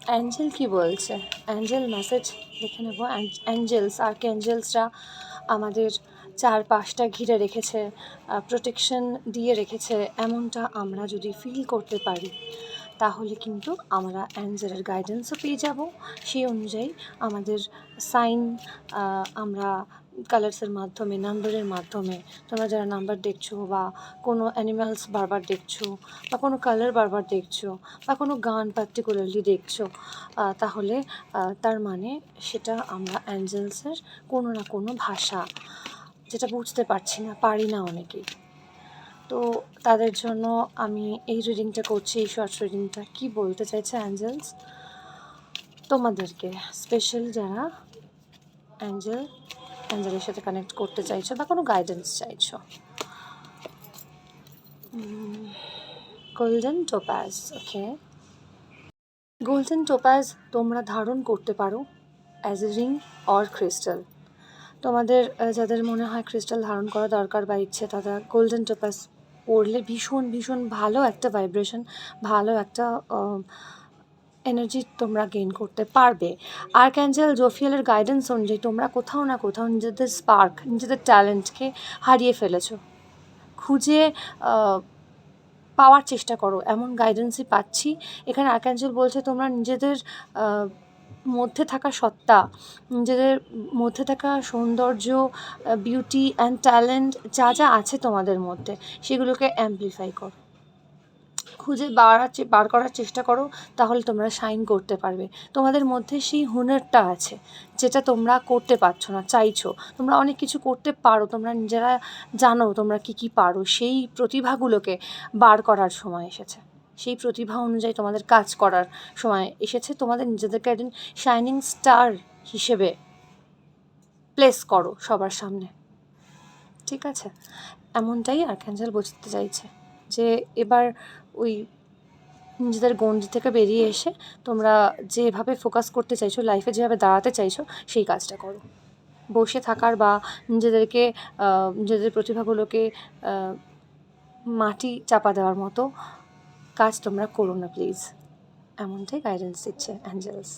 Angel কি বলছে, Angel message দেখে নেব। অ্যাঞ্জেলস আর্কঅ্যাঞ্জেলসরা আমাদের চারপাশটা ঘিরে রেখেছে, প্রোটেকশন দিয়ে রেখেছে, এমনটা আমরা যদি ফিল করতে পারি তাহলে কিন্তু আমরা অ্যাঞ্জেলের গাইডেন্সও পেয়ে যাব। সেই অনুযায়ী আমাদের সাইন আমরা কালার্সের মাধ্যমে, নাম্বারের মাধ্যমে, তোমরা যারা নাম্বার দেখছো বা কোনো অ্যানিম্যালস বারবার দেখছো বা কোনো কালার বারবার দেখছো বা কোনো গান পার্টিকুলারলি দেখছো, তাহলে তার মানে সেটা আমরা অ্যাঞ্জেলসের কোনো না কোনো ভাষা, যেটা বুঝতে পারছি না, পারি না অনেকেই। তো তাদের জন্য আমি এই রিডিংটা করছি, এই শর্টস রিডিংটা। কী বলতে চাইছে অ্যাঞ্জেলস তোমাদেরকে, স্পেশাল যারা অ্যাঞ্জেলের সাথে কানেক্ট করতে চাইছো বা কোনো গাইডেন্স চাইছো। গোল্ডেন টোপাজ, ওকে। গোল্ডেন টোপাজ তোমরা ধারণ করতে পারো as a ring or crystal. তোমাদের যাদের মনে হয় ক্রিস্টাল ধারণ করা দরকার বা ইচ্ছে, তারা গোল্ডেন টোপাজ পরলে ভীষণ ভীষণ ভালো একটা ভাইব্রেশন, ভালো একটা এনার্জি তোমরা গেইন করতে পারবে। আর্কঅ্যাঞ্জেল জোফিয়েলের গাইডেন্স অনুযায়ী তোমরা কোথাও না কোথাও নিজেদের স্পার্ক, নিজেদের ট্যালেন্টকে হারিয়ে ফেলেছো। খুঁজে পাওয়ার চেষ্টা করো, এমন গাইডেন্সই পাচ্ছি এখানে। আর্কঅ্যাঞ্জেল বলছে তোমরা নিজেদের মধ্যে থাকা সত্তা, নিজেদের মধ্যে থাকা সৌন্দর্য, বিউটি অ্যান্ড ট্যালেন্ট যা যা আছে তোমাদের মধ্যে, সেগুলোকে অ্যাম্প্লিফাই করো, খুঁজে বার করার চেষ্টা করো, তাহলে তোমরা শাইন করতে পারবে। তোমাদের মধ্যে সেই হুনারটা আছে যেটা তোমরা করতে পারছো না, চাইছো। তোমরা অনেক কিছু করতে পারো, তোমরা নিজেরা জানো তোমরা কী পারো। সেই প্রতিভাগুলোকে বার করার সময় এসেছে, সেই প্রতিভা অনুযায়ী তোমাদের কাজ করার সময় এসেছে। তোমাদের নিজেদেরকে একদিন শাইনিং স্টার হিসেবে প্লেস করো সবার সামনে, ঠিক আছে? এমনটাই আর্কঅ্যাঞ্জেল বোঝাতে চাইছে, যে এবার ওই নিজেদের গণ্ডি থেকে বেরিয়ে এসে তোমরা যেভাবে ফোকাস করতে চাইছো, লাইফে যেভাবে দাঁড়াতে চাইছো, সেই কাজটা করো। বসে থাকার বা নিজেদেরকে নিজেদের প্রতিভাগুলোকে মাটি চাপা দেওয়ার মতো কাজ তোমরা করো না প্লিজ। এমনটাই গাইডেন্স দিচ্ছে অ্যাঞ্জেলস।